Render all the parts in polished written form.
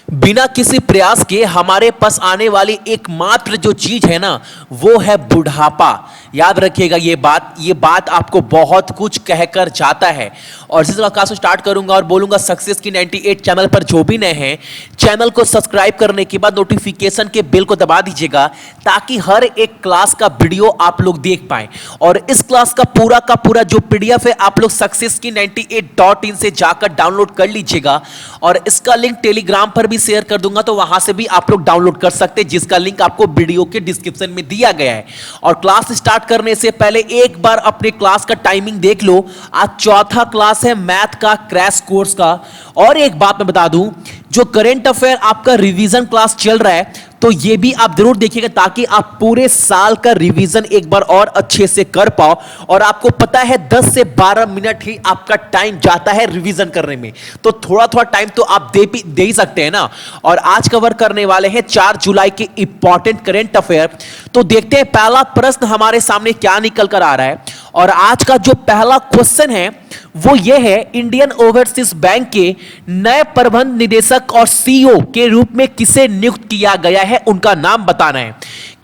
बिना किसी प्रयास के हमारे पास आने वाली एकमात्र जो चीज है ना, वो है बुढ़ापा। याद रखिएगा ये बात आपको बहुत कुछ कहकर जाता है। और इसी तरह क्लास स्टार्ट करूंगा और बोलूंगा सक्सेस की 98 चैनल पर जो भी नए हैं, चैनल को सब्सक्राइब करने के बाद नोटिफिकेशन के बेल को दबा दीजिएगा, ताकि हर एक क्लास का वीडियो आप लोग देख पाएं। और इस क्लास का पूरा जो पीडीएफ है आप लोग सक्सेस की 98.in से जाकर डाउनलोड कर लीजिएगा। और इसका लिंक टेलीग्राम पर भी शेयर कर दूंगा, तो वहां से भी आप लोग डाउनलोड कर सकते हैं, जिसका लिंक आपको वीडियो के डिस्क्रिप्शन में दिया गया है। और क्लास स्टार्ट करने से पहले एक बार अपने क्लास का टाइमिंग देख लो। आज चौथा क्लास है मैथ का क्रैश कोर्स का। और एक बात मैं बता दूं, जो करंट अफेयर आपका रिवीजन क्लास चल रहा है, तो ये भी आप जरूर देखिएगा, ताकि आप पूरे साल का रिवीजन एक बार और अच्छे से कर पाओ। और आपको पता है 10 से 12 मिनट ही आपका टाइम जाता है रिवीजन करने में, तो थोड़ा टाइम तो आप दे ही सकते हैं ना। और आज कवर करने वाले हैं 4 जुलाई के इंपॉर्टेंट करंट अफेयर। तो देखते हैं पहला प्रश्न हमारे सामने क्या निकल कर आ रहा है। और आज का जो पहला क्वेश्चन है वो ये है, इंडियन ओवरसीज बैंक के नए प्रबंध निदेशक और सीईओ के रूप में किसे नियुक्त किया गया है, उनका नाम बताना है।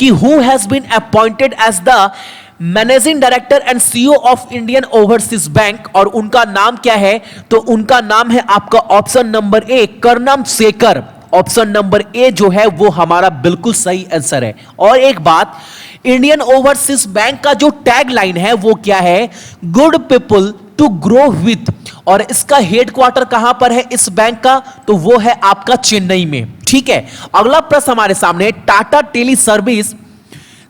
कि who has been appointed as the managing director and CEO of Indian Overseas Bank, और उनका नाम क्या है, तो उनका नाम है आपका option number A Karnam Shekhar. Option number A जो है वो हमारा बिल्कुल सही आंसर है। और एक बात, इंडियन ओवरसीज बैंक का जो टैग लाइन है वो क्या है, good people to grow with. और इसका हेडक्वार्टर कहां पर है इस बैंक का, तो वो है आपका चेन्नई में। ठीक है, अगला प्रश्न हमारे सामने, टाटा टेली सर्विस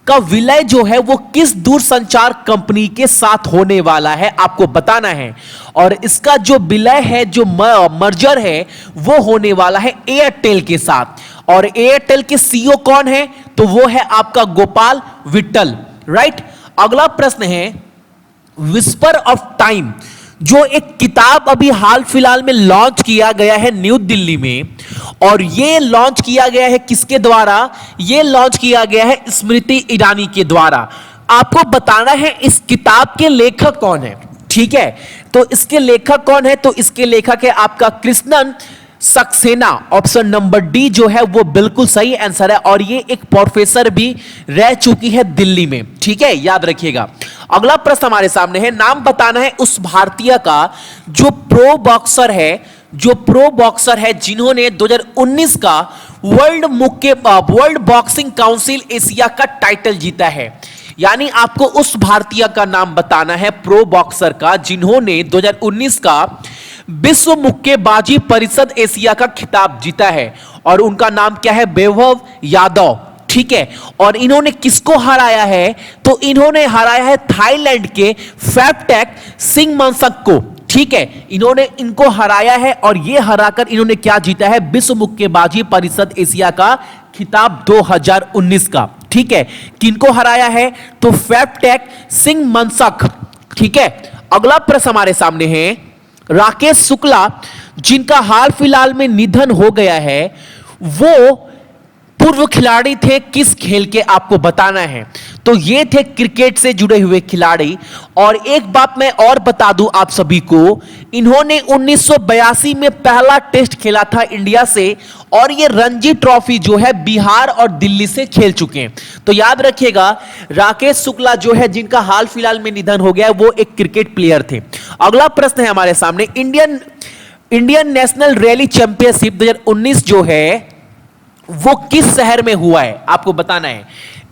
का विलय जो है वो किस दूरसंचार कंपनी के साथ होने वाला है, आपको बताना है। और इसका जो विलय है, जो मर्जर है, वो होने वाला है एयरटेल के साथ। और एयरटेल के सीईओ कौन है, तो वो है आपका गोपाल विट्ठल। राइट। अगला प्रश्न है, विस्पर ऑफ टाइम, जो एक किताब अभी हाल फिलहाल में लॉन्च किया गया है न्यू दिल्ली में। और यह लॉन्च किया गया है किसके द्वारा, यह लॉन्च किया गया है स्मृति ईरानी के द्वारा। आपको बताना है इस किताब के लेखक कौन है। ठीक है, तो इसके लेखक कौन है, तो इसके लेखक है आपका Krishnan Saxena. Option number D जो है वो बिल्कुल सही आंसर है। और ये एक प्रोफेसर भी रह चुकी है दिल्ली में। ठीक है, याद रखिएगा। अगला प्रश्न हमारे सामने है, नाम बताना है उस भारतीय का जो प्रो बॉक्सर है जिन्होंने 2019 का वर्ल्ड बॉक्सिंग काउंसिल एशिया का टाइटल जीता है। यानी आपको उस भारतीय का नाम बताना है प्रो बॉक्सर का जिन्होंने 2019 का विश्व मुक्केबाजी परिषद एशिया का खिताब जीता है। और उनका नाम क्या है, वैभव यादव। ठीक है, और इन्होंने किसको हराया है, तो इन्होंने हराया है थाईलैंड के फैपटेक सिंगमांसक को। ठीक है, इन्होंने इनको हराया है। और ये हराकर इन्होंने क्या जीता है, विश्व मुक्केबाजी परिषद एशिया का खिताब 2019 का। ठीक है, किनको हराया है, तो फैपटेक सिंगमांसक। ठीक है, अगला प्रश्न हमारे सामने है, राकेश शुक्ला जिनका हाल फिलहाल में निधन हो गया है, वो पूर्व खिलाड़ी थे किस खेल के, आपको बताना है। तो ये थे क्रिकेट से जुड़े हुए खिलाड़ी। और एक बात मैं और बता दूं आप सभी को, इन्होंने 1982 में पहला टेस्ट खेला था इंडिया से। और ये रणजी ट्रॉफी जो है बिहार और दिल्ली से खेल चुके हैं। तो याद रखिएगा, राकेश शुक्ला जो है जिनका हाल फिलहाल में निधन हो गया है, वो एक क्रिकेट प्लेयर थे। अगला प्रश्न है हमारे सामने, इंडियन नेशनल रैली चैंपियनशिप 2019 जो है वो किस शहर में हुआ है, आपको बताना है।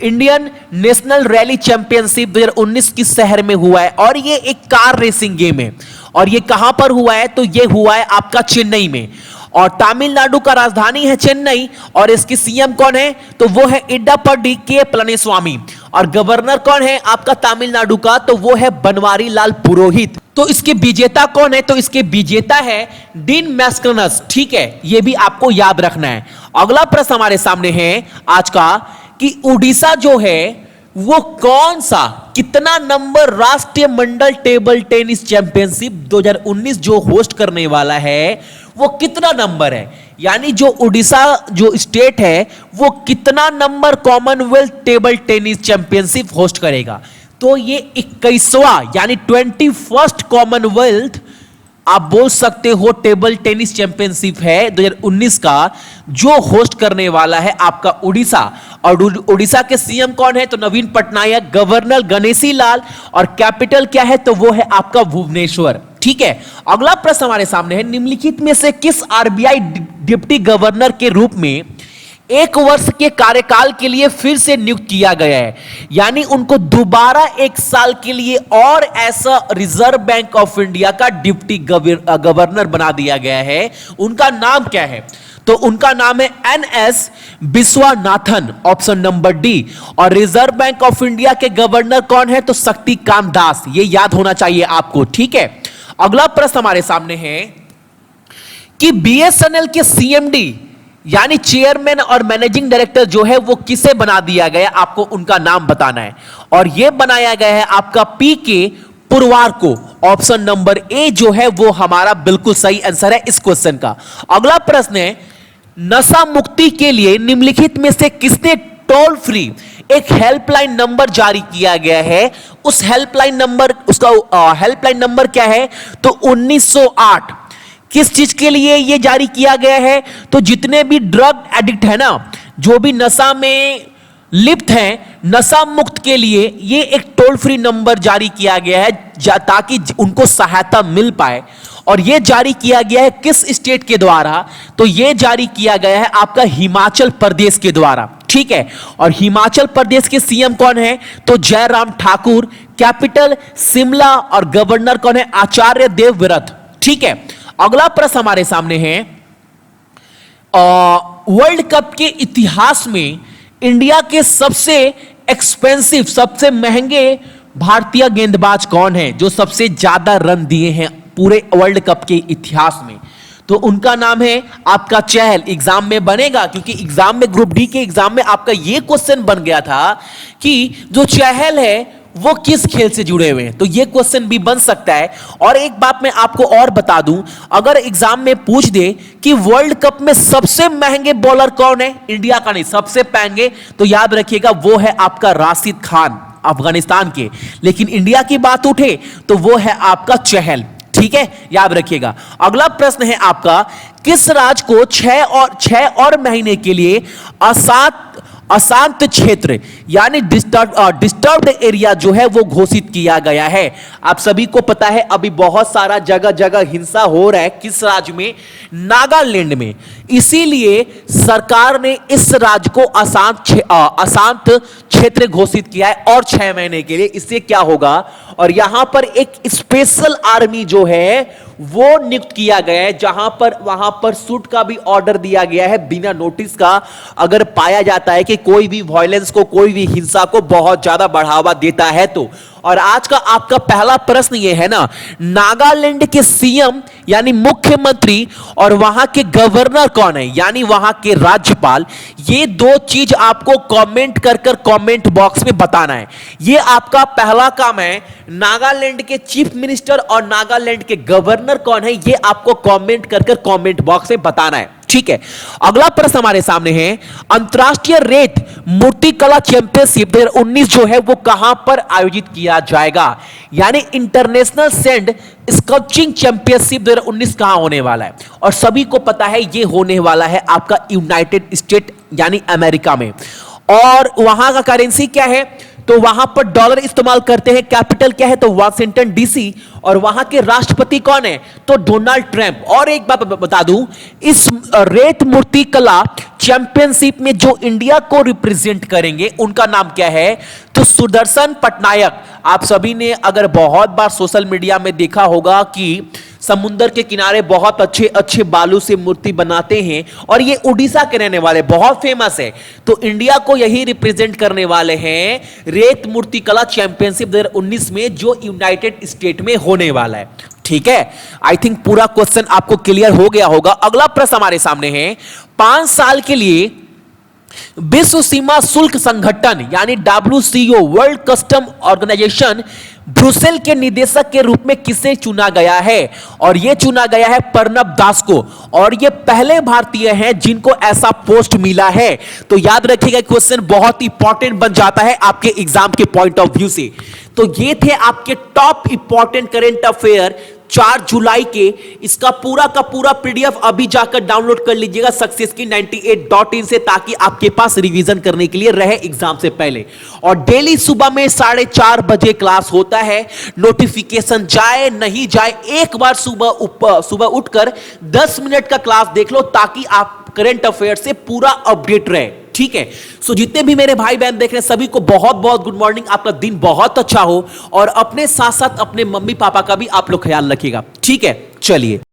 इंडियन नेशनल रैली चैंपियनशिप 2019 किस शहर में हुआ है। और ये एक कार रेसिंग गेम है। और ये कहां पर हुआ है, तो ये हुआ है आपका चेन्नई में। और तमिलनाडु का राजधानी है चेन्नई। और इसकी सीएम कौन है, तो वो है इड्डापड्डी के पलनीस्वामी। और गवर्नर कौन है आपका तमिलनाडु का, तो वो है बनवारी लाल पुरोहित। तो इसके विजेता कौन है, तो इसके विजेता है डीन मैस्करनस। ठीक है, यह भी आपको याद रखना है। अगला प्रश्न हमारे सामने है आज का, कि उड़ीसा जो है वो कौन सा कितना नंबर राष्ट्रीय मंडल टेबल टेनिस चैंपियनशिप 2019 जो होस्ट करने वाला है, वो कितना नंबर है। यानी जो उड़ीसा जो स्टेट है वो कितना number Commonwealth table tennis championship host करेगा, तो ये 21वां यानी 21st कॉमनवेल्थ आप बोल सकते हो टेबल टेनिस चैंपियनशिप है 2019 का, जो होस्ट करने वाला है आपका उड़ीसा। और उड़ीसा के सीएम कौन है? तो नवीन पटनायक। गवर्नर गणेशी लाल। और कैपिटल क्या है? तो वो है आपका भुवनेश्वर। ठीक है, अगला प्रश्न हमारे सामने है, निम्नलिखित में से किस आरबीआई डिप्टी गवर्नर के रूप में 1 वर्ष के कार्यकाल के लिए फिर से नियुक्त किया गया है? यानी उनको दोबारा 1 साल के लिए और ऐसा रिजर्व बैंक ऑफ इंडिया का डिप्टी गवर्नर बना दिया गया है। उनका नाम क्या है? तो उनका नाम है NS Viswanathan, option number D. और रिजर्व बैंक ऑफ इंडिया के गवर्नर कौन है? तो शक्तिकांत दास। ये याद होना चाहिए आपको। ठीक है, अगला प्रश्न हमारे सामने है कि बीएसएनएल के सीएमडी यानी चेयरमैन और मैनेजिंग डायरेक्टर जो है वो किसे बना दिया गया? आपको उनका नाम बताना है। और यह बनाया गया है आपका पीके पुरवार को। ऑप्शन नंबर ए जो है वो हमारा बिल्कुल सही आंसर है इस क्वेश्चन का। अगला प्रश्न है, नशा मुक्ति के लिए निम्नलिखित में से किसने टोल फ्री एक हेल्पलाइन नंबर जारी किया गया है? उस हेल्पलाइन नंबर, उसका हेल्पलाइन नंबर क्या है? तो 1908। किस चीज के लिए यह जारी किया गया है? तो जितने भी ड्रग एडिक्ट है ना, जो भी नशा में लिप्त हैं, नशा मुक्त के लिए ये एक टोल फ्री नंबर जारी किया गया है ताकि उनको सहायता मिल पाए। और यह जारी किया गया है किस स्टेट के द्वारा? तो यह जारी किया गया है आपका हिमाचल प्रदेश के द्वारा। ठीक है, और हिमाचल प्रदेश के सीएम कौन है? तो जयराम ठाकुर। कैपिटल शिमला। और गवर्नर कौन है? आचार्य देवव्रत। ठीक है, अगला प्रश्न हमारे सामने है, वर्ल्ड कप के इतिहास में इंडिया के सबसे एक्सपेंसिव, सबसे महंगे भारतीय गेंदबाज कौन है जो सबसे ज्यादा रन दिए हैं पूरे वर्ल्ड कप के इतिहास में? तो उनका नाम है आपका चहल। एग्जाम में बनेगा, क्योंकि एग्जाम में ग्रुप डी के एग्जाम में आपका यह क्वेश्चन बन गया था कि जो चहल है वो किस खेल से जुड़े हुए हैं, तो यह क्वेश्चन भी बन सकता है। और एक बात मैं आपको और बता दूं, अगर एग्जाम में पूछ दे कि वर्ल्ड कप में सबसे महंगे बॉलर कौन है, इंडिया का नहीं सबसे महंगे, तो याद रखिएगा वो है आपका राशिद खान अफगानिस्तान के। लेकिन इंडिया की बात उठे तो वो है आपका चहल। ठीक है, याद रखिएगा। अगला प्रश्न है आपका, किस राज्य को 6 और महीने के लिए अशांत क्षेत्र यानी डिस्टर्ब्ड एरिया जो है वो घोषित किया गया है? आप सभी को पता है अभी बहुत सारा जगह जगह हिंसा हो रहा है। किस राज्य में? नागालैंड में। इसीलिए सरकार ने इस राज्य को अशांत क्षेत्र घोषित किया है और 6 महीने के लिए। इससे क्या होगा? और यहां पर एक स्पेशल आर्मी जो है वो नियुक्त किया गया है, वहां पर शूट का भी ऑर्डर दिया गया है बिना नोटिस का, अगर पाया जाता है कि कोई भी वायलेंस को, कोई भी हिंसा को बहुत ज्यादा बढ़ावा देता है तो। और आज का आपका पहला प्रश्न ये है ना, नागालैंड के सीएम यानी मुख्यमंत्री और वहां के गवर्नर कौन है यानी वहां के राज्यपाल? ये 2 चीज आपको कमेंट कर कमेंट बॉक्स में बताना है। ये आपका पहला काम है। नागालैंड के चीफ मिनिस्टर और नागालैंड के गवर्नर कौन है, ये आपको कमेंट कर कमेंट बॉक्स में बताना है। ठीक है, अगला प्रश्न हमारे सामने है, अंतरराष्ट्रीय रेत मूर्तिकला चैंपियनशिप 2019 जो है वो कहां पर आयोजित किया जाएगा? यानी इंटरनेशनल सैंड स्कल्पचिंग चैंपियनशिप 2019 कहां होने वाला है? और सभी को पता है ये होने वाला है आपका यूनाइटेड स्टेट यानी अमेरिका में। और वहां का करेंसी क्या है? तो वहां पर डॉलर इस्तेमाल करते हैं। कैपिटल क्या है? तो वाशिंगटन डीसी। और वहां के राष्ट्रपति कौन है? तो डोनाल्ड ट्रंप। और एक बात बता दूं, इस रेत मूर्ति कला चैंपियनशिप में जो इंडिया को रिप्रेजेंट करेंगे उनका नाम क्या है? तो सुदर्शन पटनायक। आप सभी ने अगर बहुत बार सोशल मीडिया में देखा होगा कि समुद्र के किनारे बहुत अच्छे अच्छे बालू से मूर्ति बनाते हैं और ये उड़ीसा के रहने वाले, बहुत फेमस है। तो इंडिया को यही रिप्रेजेंट करने वाले हैं रेत मूर्ति कला चैंपियनशिप 2019 में, जो यूनाइटेड स्टेट में होने वाला है। ठीक है, आई थिंक पूरा क्वेश्चन आपको क्लियर हो गया होगा। अगला प्रश्न हमारे सामने है, 5 साल के लिए विश्व सीमा शुल्क संगठन यानी WCO World Custom Organisation Brussels के निदेशक के रूप में किसे चुना गया है? और यह चुना गया है प्रणब दास को। और ये पहले भारतीय हैं जिनको ऐसा पोस्ट मिला है। तो याद रखिएगा, क्वेश्चन बहुत इंपॉर्टेंट बन जाता है आपके एग्जाम के पॉइंट ऑफ व्यू से। तो ये थे आपके टॉप इंपॉर्टेंट करेंट अफेयर 4 जुलाई के इसका पूरा का पूरा पीडीएफ अभी जाकर डाउनलोड कर लीजिएगा सक्सेस की 98.in से, ताकि आपके पास रिवीजन करने के लिए रहे एग्जाम से पहले। और डेली सुबह में 4:30 बजे क्लास होता है। नोटिफिकेशन जाए नहीं जाए, एक बार सुबह उठकर 10 मिनट का क्लास देख लो, ताकि आप करंट अफेयर से पूरा अपडेट रहे। ठीक है। सो जितने भी मेरे भाई बहन देख रहे हैं सभी को बहुत बहुत गुड मॉर्निंग। आपका दिन बहुत अच्छा हो और अपने साथ साथ अपने मम्मी पापा का भी आप लोग ख्याल रखिएगा। ठीक है, चलिए।